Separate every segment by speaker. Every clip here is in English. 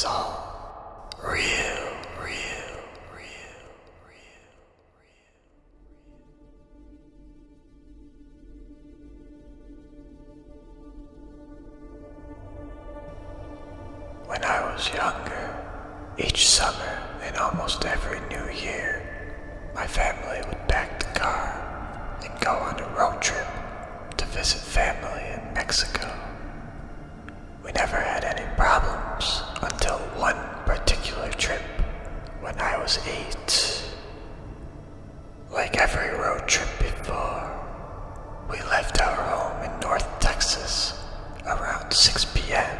Speaker 1: is all real. When I was younger, each summer and almost every New Year, my family would pack the car and go on a road trip to visit family in Mexico. We never had any problems until one particular trip when I was 8. Like every road trip before, we left our home in North Texas around 6 p.m.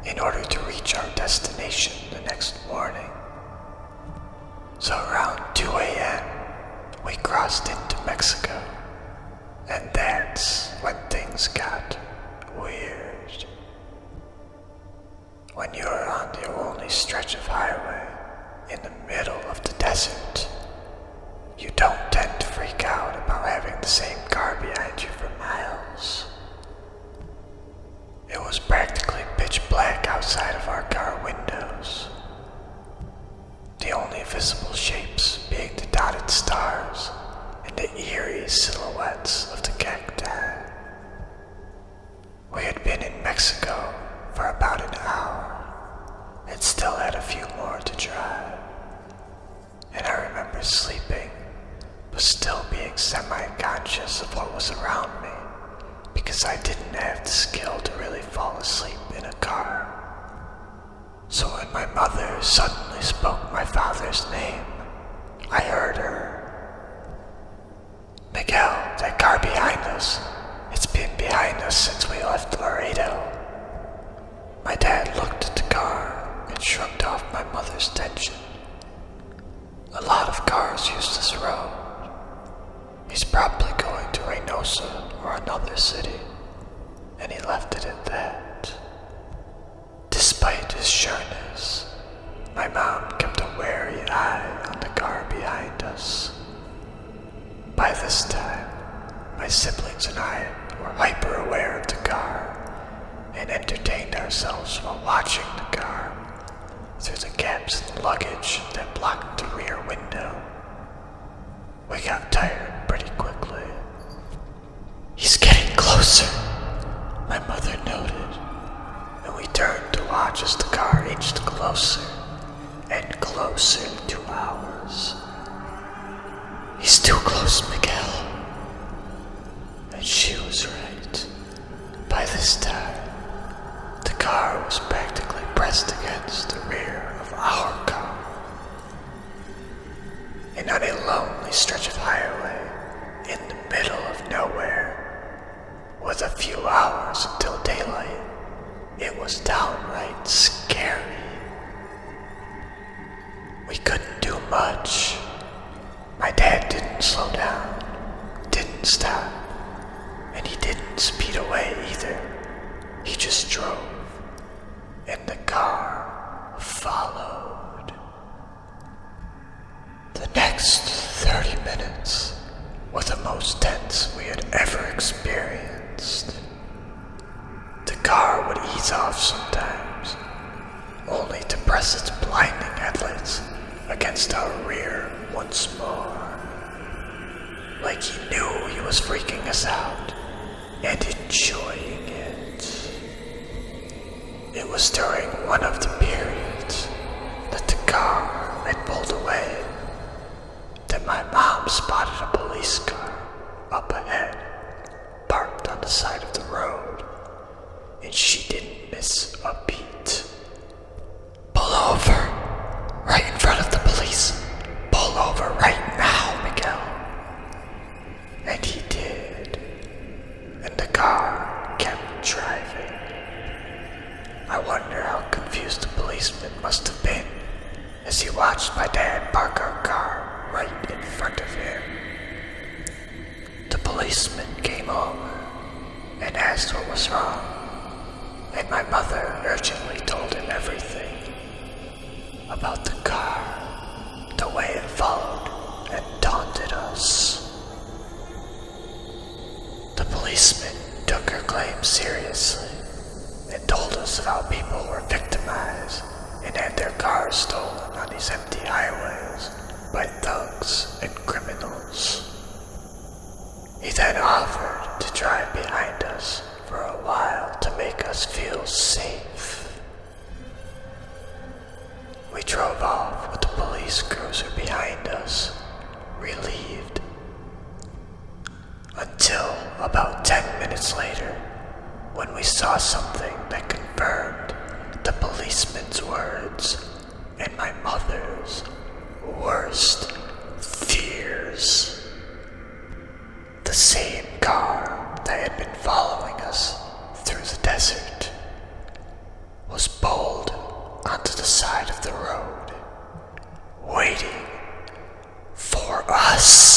Speaker 1: in order to reach our destination the next morning. So around 2 a.m., we crossed into Mexico, and that's when things got weird. When you're on the only stretch of highway in the middle of the desert, you don't tend to freak out about having the same car behind you for miles. It was practically pitch black outside of our car windows, the only visible shapes being the dotted stars and the eerie silhouettes of the cacti. We had been in Mexico for about an hour and still had a few more to drive, and I remember sleeping but still being semi-conscious of what was around me because I didn't have the skill to really fall asleep in a car. So when my mother suddenly spoke my father's name, I heard her. "Miguel, that car behind us, it's been behind us since we left Laredo." My dad looked at the car and shrugged off my mother's tension. "A lot of cars use this road. He's probably going to Reynosa or another city," and he left it at that. Despite his sureness, my mom kept a wary eye on the car behind us. By this time, my siblings and I were hyper aware of the car and entertained ourselves while watching the car through the gaps in the luggage that blocked the rear window. We got tired pretty quickly. "He's getting closer," my mother noted, and we turned to watch as the car inched closer and closer to ours. "He's too close, Miguel." And she was right. By this time, the car was practically pressed against the rear of our car. And on a lonely stretch of highway in the middle of nowhere, with a few hours until daylight, it was downright scary. We couldn't do much. My dad didn't slow down, didn't stop, and he didn't speed away either. He just drove, and the car followed. The next 30 minutes were the most tense we had ever experienced. The car would ease off sometimes, only to press its blinding headlights against our rear once more. Like he knew he was freaking us out and enjoying it. It was during one of the periods that the car had pulled away that my mom spotted a police car up ahead, parked on the side of the road, and she didn't miss a beat. "Pull over, right in front of the police. Pull over right now, Miguel." And he did, and the car kept driving. I wonder how confused the policeman must have been as he watched my dad park our car right in front of him. The policeman came over and asked what was wrong, and my mother urgently told him everything about the car, the way it followed and taunted us. The policeman took her claim seriously and told us of how people were victimized and had their cars stolen on these empty highways by thugs and criminals. He then offered to drive behind us for a while to make us feel safe. We drove off with the police cruiser behind us, relieved. Until about 10 minutes later, when we saw something that confirmed the policeman's words and my mother's worst fears. The same car that had been following us through the desert was pulled onto the side of the road, waiting for us.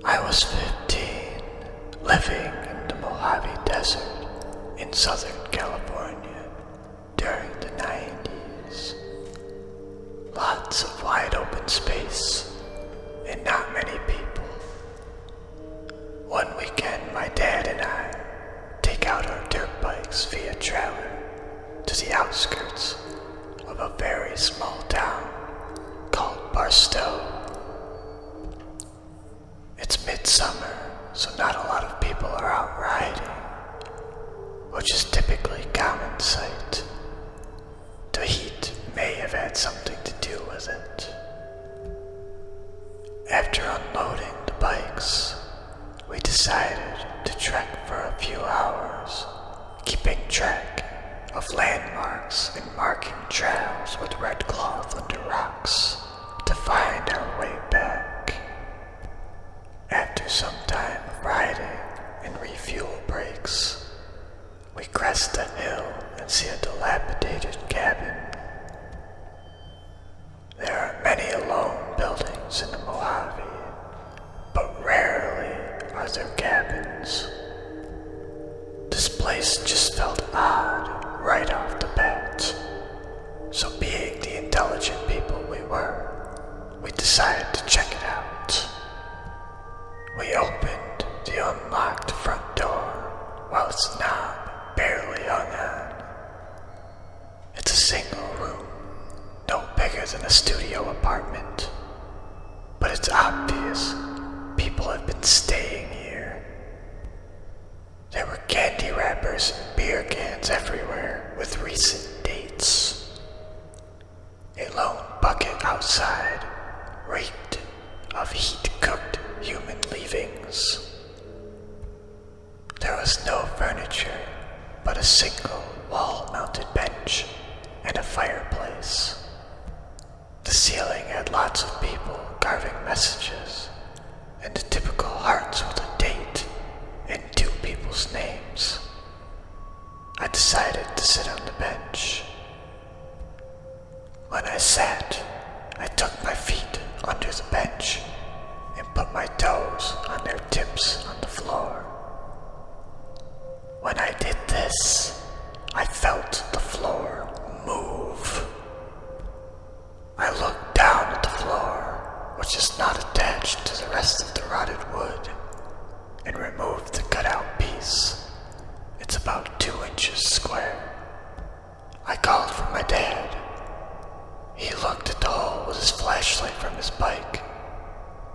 Speaker 1: I was 15, living in the Mojave Desert in Southern California during the 90s. Lots of wide open space and not many people. One weekend, my dad and I take out our dirt bikes via trailer to the outskirts of a very small town called Barstow. It's midsummer, so not a lot of people are out riding, which is typically a common sight. The heat may have had something to do with it. After unloading the bikes, we decided to trek for a few hours, keeping track of landmarks and marking trails with red cloth under rocks to find our way back. After some time of riding and refuel breaks, we crest a hill and see a dilapidated cabin. There are many alone buildings in the Mojave, but rarely are there cabins. This place just felt odd right off the bat, so being the intelligent people we were, we decided to check it out. We opened the unlocked front door while its knob barely hung on. It's a single room, no bigger than a studio apartment, but it's obvious people have been staying here. There were candy wrappers and beer cans everywhere with recent dates. A lone bucket outside reeked of heat-cooked human leavings. There was no furniture, but a single wall-mounted bench and a fireplace. The ceiling had lots of people carving messages, and the typical hearts with a date and two people's names. I decided to sit on the bench. When I sat, I took my feet under the bench and put my toes on their tips on the floor. When I did this, I felt the floor move. I looked down at the floor, which is not attached to the rest of the rotted wood, and removed the cutout piece. It's about 2 inches square. I called for my dad. He looked at the hole with his flashlight from his bike.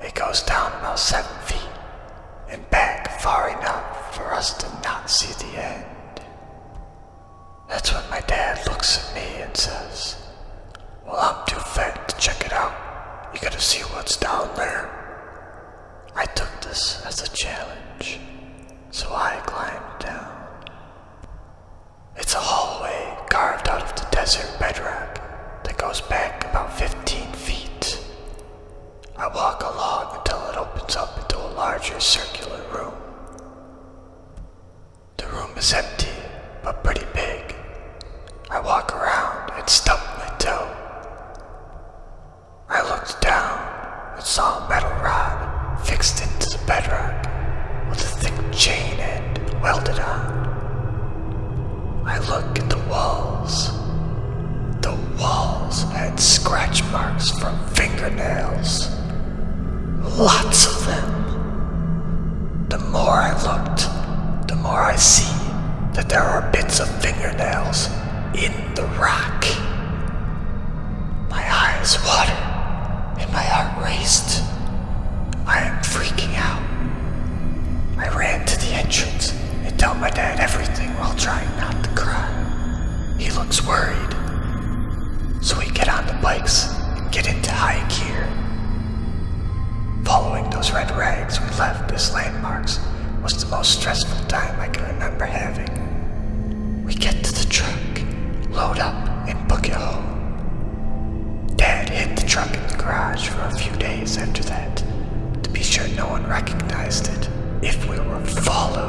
Speaker 1: It goes down about 7 feet and back far enough for us to not see the end. That's when my dad looks at me and says, "Well, I'm too fat to check it out. You gotta see what's down there." I took this as a challenge, so I climbed down. It's a hallway carved out of the desert bedrock that goes back about 15 feet. I walk along until it opens up into a larger circular room. The room is empty, but pretty big. I walk around and stump my toe. I looked down and saw a metal rod fixed into the bedrock with a thick chain end welded on. I look at the walls. The walls had scratch marks from fingernails. Lots of them. The more I looked, the more I see that there are bits of fingernails in the rock. My eyes water and my heart raced. I am freaking out. I ran to the entrance and tell my dad everything while trying not to cry. He looks worried. So we get on the bikes and get into high gear. Following those red rags we left as landmarks was the most stressful time I can remember having. We get to the truck, load up, and book it home. Dad hid the truck in the garage for a few days after that, to be sure no one recognized it if we were followed.